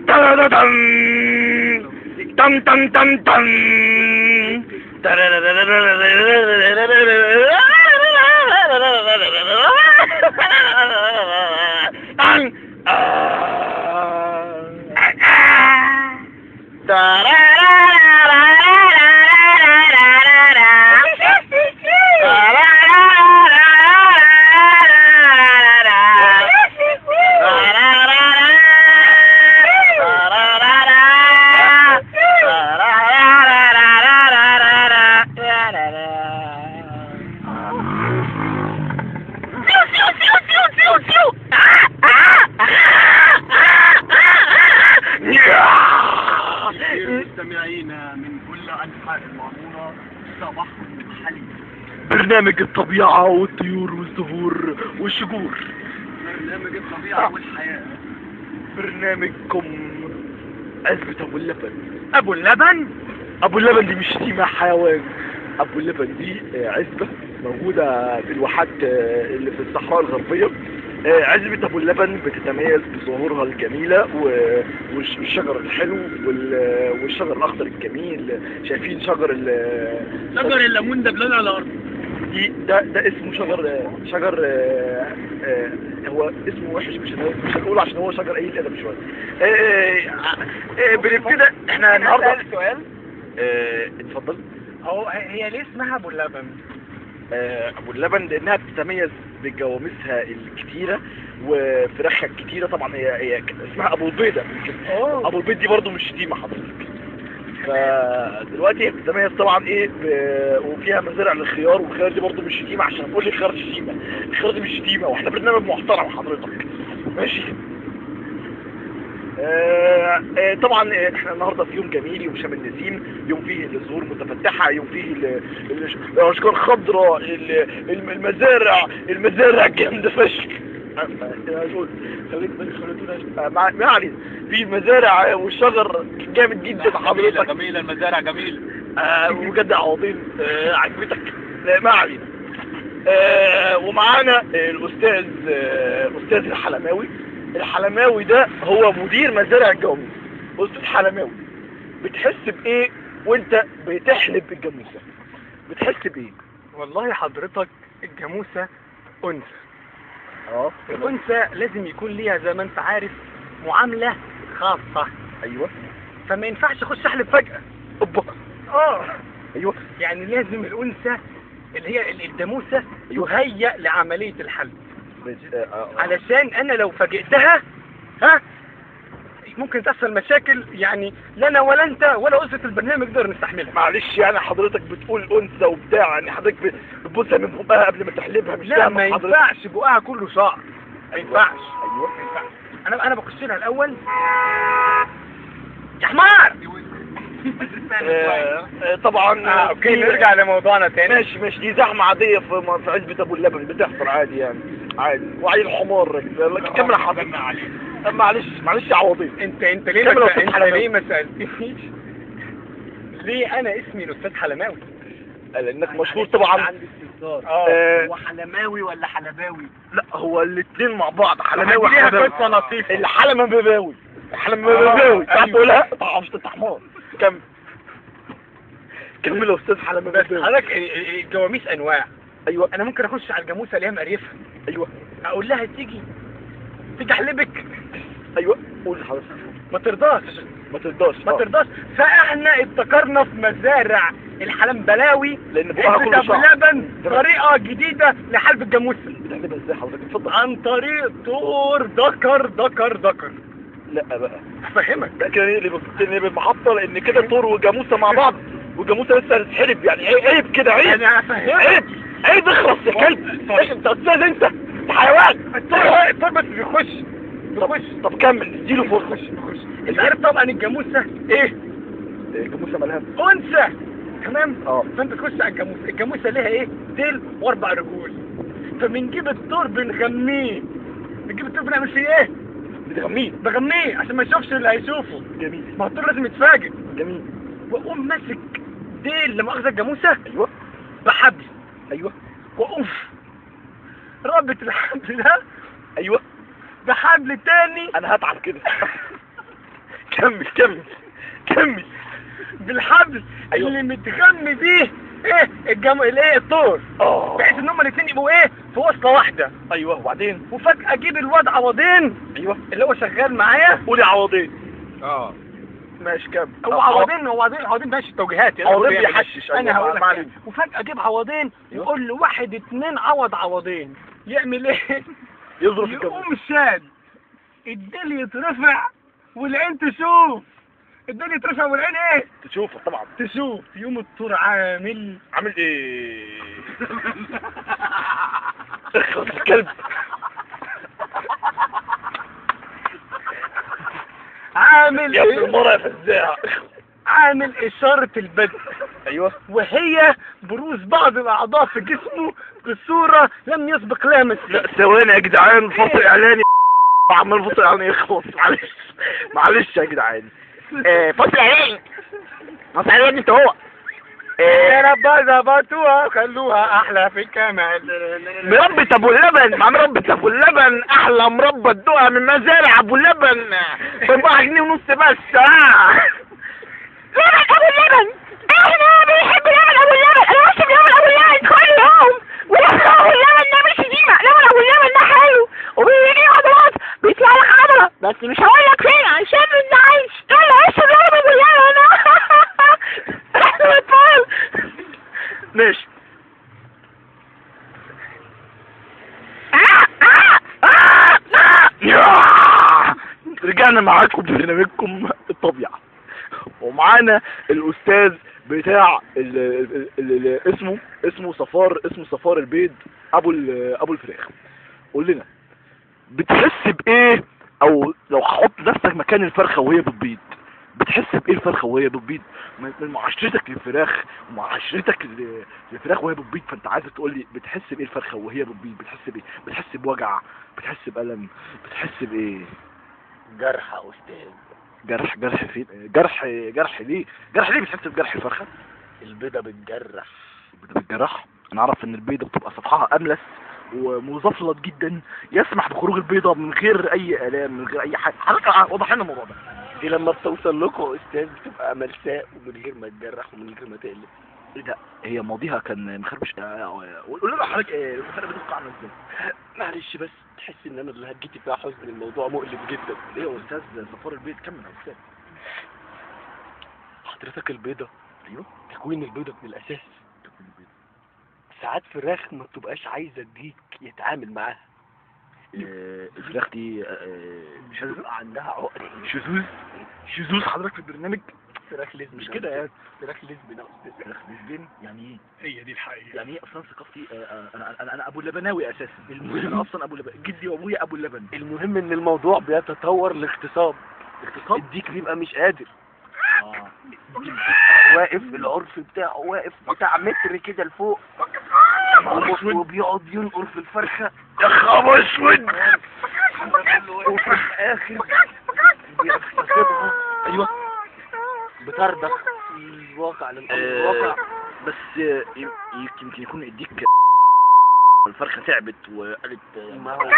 تن تن تن تن مستمعينا من كل أنحاء المعمورة صباح الحليب، برنامج الطبيعة والطيور والزهور والشجور، برنامج الطبيعة والحياة، برنامجكم عزبة أبو اللبن. أبو اللبن؟ أبو اللبن دي مش شتيمة حيوان. أبو اللبن دي عزبة موجودة في الواحات اللي في الصحراء الغربية. عزبة أبو اللبن بتتميز بظهورها الجميلة والشجر الحلو والشجر الأخضر الجميل. شايفين شجر الليمون ده بلان على الأرض. ده اسمه شجر هو اسمه وحش، مش هنقوله عشان هو شجر قليل الأدب شوية. بنبتدي احنا النهارده سؤال. اتفضل. هي ليه اسمها أبو اللبن؟ ابو اللبن لانها بتتميز بجواميسها الكتيره وفراخها الكتيره. طبعا هي اسمها ابو البيضه يمكن. ابو البيض دي برضو مش شتيمه حضرتك. فدلوقتي هي بتتميز طبعا وفيها مزارع للخيار، والخيار دي برضو مش شتيمه عشان تقول لي الخيار شتيمه. الخيار دي مش شتيمه، واحنا برنامج محترم حضرتك ماشي. طبعا احنا النهارده في يوم جميل، يوم شم النسيم، يوم فيه الزهور متفتحه، يوم فيه الاشجار خضراء، المزارع جامده فشخ. ما علينا، في مزارع والشجر جامد جدا حضرتك. جميله المزارع جميله. وجد عواطين عجبتك. ما علينا. ومعانا الاستاذ الحلماوي ده هو مدير مزارع الجواميس. استاذ حلماوي، بتحس بايه وانت بتحلب الجاموسه؟ بتحس بايه؟ والله حضرتك الجاموسه انثى. الانثى لازم يكون ليها زي ما انت عارف معامله خاصه. ايوه. فما ينفعش اخش احلب فجاه. اوبا. ايوه. يعني لازم الانثى اللي هي الجاموسه يهيأ لعمليه الحلب. علشان انا لو فاجئتها ممكن تحصل مشاكل، يعني لا انا ولا انت ولا اسره البرنامج نقدر نستحملها. معلش يعني حضرتك بتقول انثى وبتاع، يعني حضرتك بتبصها من بقها قبل ما تحلبها؟ مش لا ما ينفعش، بقها كله شعر ما ينفعش. ايوه ما ينفعش. انا بخش لها الاول يا حمار. طبعا. اوكي نرجع لموضوعنا تاني. ماشي. دي زحمه عاديه في عزبة ابو اللبن، بتحصل عادي يعني، عادي. وعي الحمار كمل يا حضرتك. معلش يا عوضين. انت ليه ما سالتنيش ليه انا اسمي الاستاذ حلماوي؟ لانك مشهور طبعا. عندي استفسار. هو حلماوي ولا حلباوي؟ لا هو الاثنين مع بعض، حلماوي وحلباوي. قصه لطيفه. الحلماوي تعرف تقولها؟ مش انت حمار. كمل يا استاذ حلماوي. بس حضرتك الجواميس انواع. ايوه. انا ممكن اخش على الجاموسه اللي هي مقريفها. ايوه. اقول لها تيجي احلبك. ايوه قول حضرتك. ما ترضاش. فاحنا ابتكرنا في مزارع الحلمبلاوي لان بقها كله ابو اللبن طريقه جديده لحلب الجاموسه. بتعملها ازاي حضرتك؟ اتفضل. عن طريق طور ذكر. لا بقى افهمك. ده كده اللي بالمحطه، لان كده طور وجاموسه مع بعض، والجاموسه لسه هتتحلب. يعني عيب كده، عيب. انا افهمك. عيب اخلص يا كلب. انت استاذ، انت حيوان. الطور بس بيخش. طب كمل، اديله فرصه. انت عارف طبعا الجاموسه ايه؟ الجاموسه مالها؟ انثى. تمام. فانت تخش على الجاموسه ليها ايه؟ ديل واربع رجول. فبنجيب الطور بنغميه. بنعمل فيه ايه؟ بغميه عشان ما يشوفش اللي هيشوفه. جميل. ما هو الطور لازم يتفاجئ. جميل. واقوم ماسك ديل لما اخذ الجاموسه. ايوه. بحبل. ايوه. واقوم رابط الحبل ده. ايوه. بحبل تاني. انا هتعب كده. كمل. بالحبل اللي متغمي بيه ايه الطور، بحيث ان هما الاثنين يبقوا في وصله واحده. ايوه وبعدين وفجاه اجيب الواد عوضين. ايوه اللي هو شغال معايا. قولي عوضين. ماشي كمل. هو عوضين ماشي توجيهات يعني. عوضين بيحشش. انا هقول لك وفجاه اجيب عوضين يقول له 1 2 عوض عوضين. يعمل ايه؟ يضرب في يقوم شاد الدل يترفع والعين تشوف. الدل يترفع والعين تشوفه طبعا. تشوف. يوم الطور عامل ايه؟ اخلص الكلب. عامل يا ابن المرة يا فزاع. عامل اشارة البدء. ايوه. وهي بروز بعض الاعضاء في جسمه بصورة لم يسبق لها مثل. لا ثواني يا جدعان، فاصل اعلاني. عمال فاصل اعلاني يخلص. معلش يا جدعان. فاصل اعلاني انت هو. يا رب ظبطوها خلوها احلى في الكمال. مربى ابو اللبن مع مربى ابو اللبن، احلى مربى تدوقها من مزارع ابو اللبن ب4 جنيه ونص بس. لبن ابو اللبن، احنا بنحب لبن ابو اللبن. انا بشرب لبن ابو اللبن كل يوم، ولبن ابو اللبن ده مش شتيمه. لبن ابو اللبن ده حلو وبيديني عضلات، بيطلع لك عضله، بس مش هقول لك فين عشان ما تزعلش. يلا اشرب لبن ابو اللبن. ماشي. رجعنا معاكم ببرنامجكم الطبيعة، ومعانا الاستاذ بتاع اسمه صفار البيض ابو الفراخ. قول لنا بتحس بايه، او لو حط نفسك مكان الفرخه وهي بتبيض بتحس بايه الفرخه وهي بتبيض، من معاشرتك للفراخ ومعاشرتك للفراخ وهي بتبيض، فانت عايز تقول لي بتحس بايه الفرخه وهي بتبيض؟ بتحس بايه؟ بتحس بوجع؟ بتحس بألم؟ بتحس بايه؟ جرح يا استاذ. جرح فين؟ جرح ليه بتحس بجرح الفرخه؟ البيضه بتجرح. انا اعرف ان البيضه بتبقى سطحها املس ومزفلط جدا، يسمح بخروج البيضه من غير اي الام، من غير اي حاجه. حضرتك وضح لنا الموضوع ده. دي لما بتوصل لكم يا استاذ بتبقى ملساء ومن غير ما تجرح ومن غير ما تقلب. ايه ده؟ هي ماضيها كان مخربش. قول لنا حضرتك الفرق بينكم عامل ازاي؟ معلش بس تحس ان انا اللي هجيتي فيها حزن، الموضوع مؤلم جدا. ايه يا استاذ صفار البيض؟ كمل يا استاذ. حضرتك البيضه، ايوه، تكوين البيضه من الاساس. ساعات فراخ ما بتبقاش عايزه الديك يتعامل معاها. الفراخ دي مش هتبقى عندها عقد. شذوذ حضرتك في البرنامج. فراخ ليزبين. مش كده يعني. فراخ ليزبين. فراخ ليزبين يعني ايه؟ هي دي الحقيقه. يعني ايه اصلا ثقافتي؟ انا ابو اللبناوي اساسا. انا اصلا ابو اللبن، جدي وابويا ابو اللبن. المهم ان الموضوع بيتطور لاغتصاب. الديك بيبقى مش قادر. واقف العرف بتاعه، واقف بتاع متر كده لفوق، وبيقعد ينقر في الفرخه. يا خبر اسود. وفي الاخر بيغتصبها. ايوه. بتردخ في الواقع للواقع. بس يمكن يكون الديك الفرخه تعبت وقالت ما هو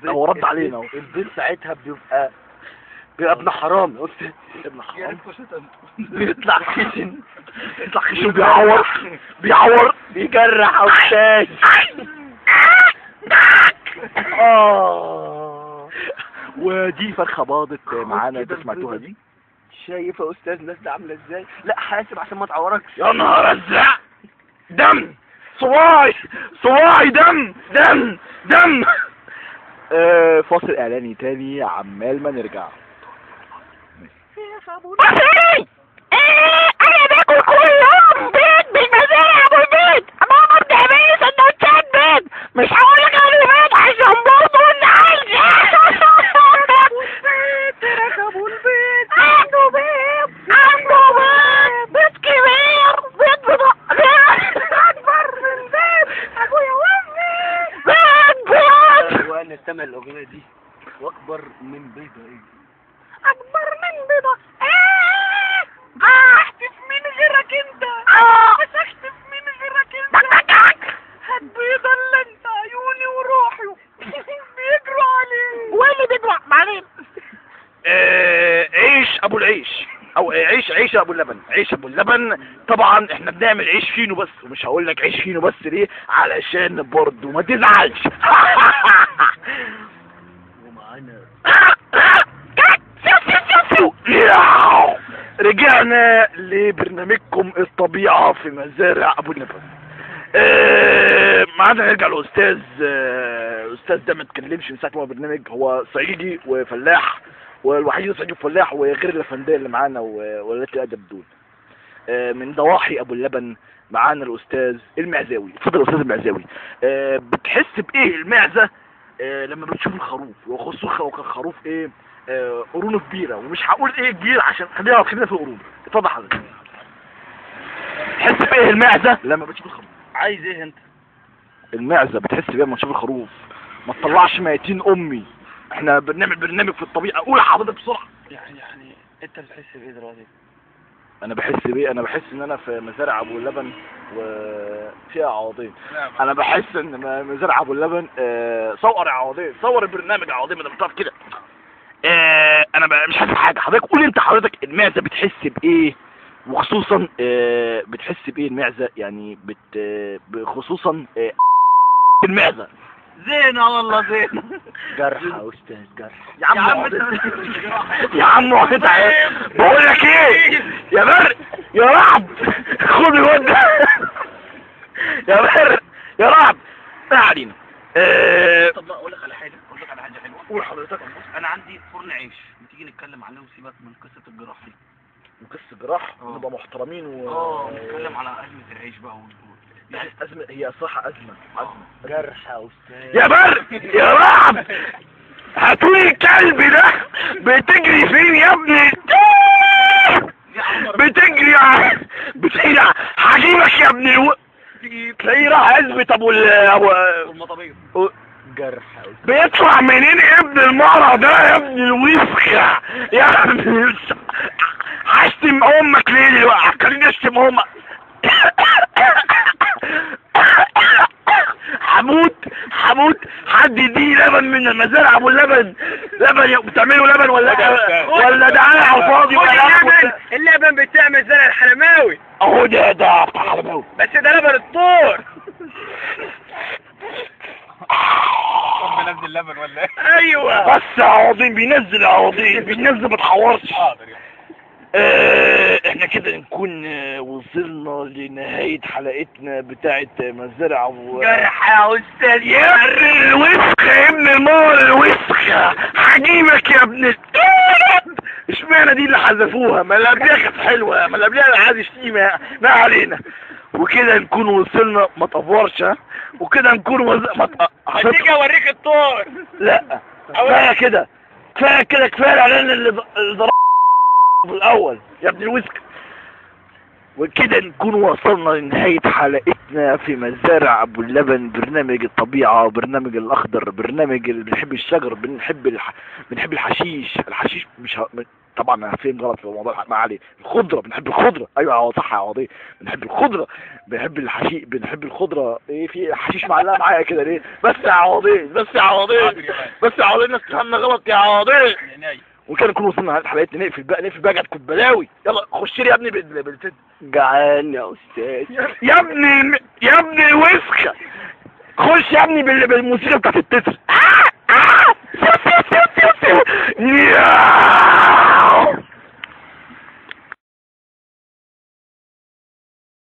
هو رد علينا اهو. البيض ساعتها بيبقى ابن حرام يا استاذ. ابن حرام بيطلع خشن. بيعور بيجرح يا استاذ. ودي فرخه باضت معانا. انت سمعتوها دي؟ شايف يا استاذ الناس دي عامله ازاي؟ لا حاسب عشان ما تعوركش. يا نهار ازرق، دم صواعي دم. فاصل اعلاني تاني عمال ما نرجع. انا باكل كل يوم بيض بالمزارع ابو البيض. ماما بتعملي سندوتشات بيض، مش هقول لك انا بيض عشان برضه انت عايز. ابو البيض عنده بيض بيض كبير، بيض اكبر من بيض ابويا وامي. بيض وانا سامع الاغنيه دي. واكبر من بيضه ايه؟ اكبر من بيضه. احتف مين غيرك انت؟ مش احتف مين غيرك انت؟ هات بيضه اللي انت عيوني وروحي. ابو العيش او عيش ابو اللبن. عيش ابو اللبن طبعا احنا بنعمل عيش فينو بس، ومش هقول لك عيش فينو بس ليه، علشان برضه ما تزعلش. ومعانا رجعنا لبرنامجكم الطبيعة في مزارع ابو اللبن. معانا نرجع لاستاذ الاستاذ ده ما اتكلمش من ساعه ما هو برنامج، هو صعيدي وفلاح، والوحيد صعيدي وفلاح، وغير الافنديه اللي معانا وولاد الادب دول. من ضواحي ابو اللبن معانا الاستاذ المعزاوي. اتفضل يا استاذ المعزاوي. بتحس بايه المعزه لما بتشوف الخروف، وخصوصا كان خروف ايه قرونه كبيره، ومش هقول ايه كبير عشان خلينا في القرون. اتفضل حضرتك. بتحس بايه المعزه لما بتشوف الخروف؟ عايز ايه انت؟ المعزه بتحس بيها لما تشوف الخروف. ما تطلعش ميتين امي، احنا بنعمل برنامج في الطبيعه. قول حضرتك بسرعه. يعني انت بتحس بايه دلوقتي؟ انا بحس بايه؟ انا بحس ان انا في مزارع ابو اللبن وفيها عوضين. انا بحس ان مزارع ابو اللبن صور يا عوضين، صور البرنامج يا عوضين، ما بتعرف كده. انا مش حاسس حاجه. حضرتك قول انت، حضرتك المعزه بتحس بايه؟ وخصوصا بتحس بايه المعزه يعني بخصوصا المعزه؟ زينة والله زينة. جرح يا استاذ، جرح يا عم يا عم وقت بقول لك ايه يا برق يا رعد، خد الواد ده يا برق يا رعد. ما علينا. طب اقول لك على حاجه حلوه. قول حضرتك. بص انا عندي فرن عيش، ما تيجي نتكلم عليه وسيبك من قصه الجراح دي. وقصه جراح نبقى محترمين نتكلم على ازمه العيش بقى يعني أزمة، هي صح أزمة. جرح يا استاذ. يا برق يا رعد، هاتولي الكلب ده بتجري فين يا ابني؟ بتجري هجيبك يا ابني. تلاقيه راح عزبة ابو المطابير. جرح بيطلع منين يا ابن المرة ده يا ابن الوسخة يا ابن؟ هشتم امك ليه دلوقتي؟ خليني اشتم امك. حمود حد يديني لبن من المزارع ابو اللبن. لبن بتعملوا لبن ولا ده على فاضي اللبن بتعمل زي الحلماوي اهو. ده بتاع حلماوي، بس ده لبن الطور. طب بنزل اللبن ولا ايه؟ ايوه بس عوضين بينزل، بينزل ما تحورش. حاضر. احنا كده نكون وصلنا لنهاية حلقتنا بتاعت مزارع جرح يا استاذ. يا ابن الوسخة يا ابن المار الوسخة، هجيبك يا ابن اشمعنى دي اللي حذفوها؟ ما اللي قبلها كانت حلوة، ما اللي قبلها عايز شتيمة. ما علينا. وكده نكون وصلنا، ما تفورش. وكده نكون هتيجي اوريك الطور. لا كفاية كده، كفاية الاعلان اللي ضرب في الاول يا ابن الوسك. وكده نكون وصلنا لنهاية حلقتنا في مزارع ابو اللبن، برنامج الطبيعة، برنامج الاخضر، برنامج اللي بنحب الشجر، بنحب الحشيش. مش طبعا انا فاهم غلط في الموضوع، ما عليه. الخضرة، بنحب الخضرة. ايوه صح يا عوضي، بنحب الخضرة، بنحب الحشيش، بنحب الخضرة. ايه في حشيش معلقة معايا كده ليه؟ بس يا عوضي الناس تفهمنا غلط يا عوضي. وكان نكون وصلنا على حلقتنا. نقفل بقى قعدة بلاوي. يلا خش لي يا ابني جعان يا استاذ. يا ابني وسخة، خش يا ابني بالموسيقى بتاعت التتر.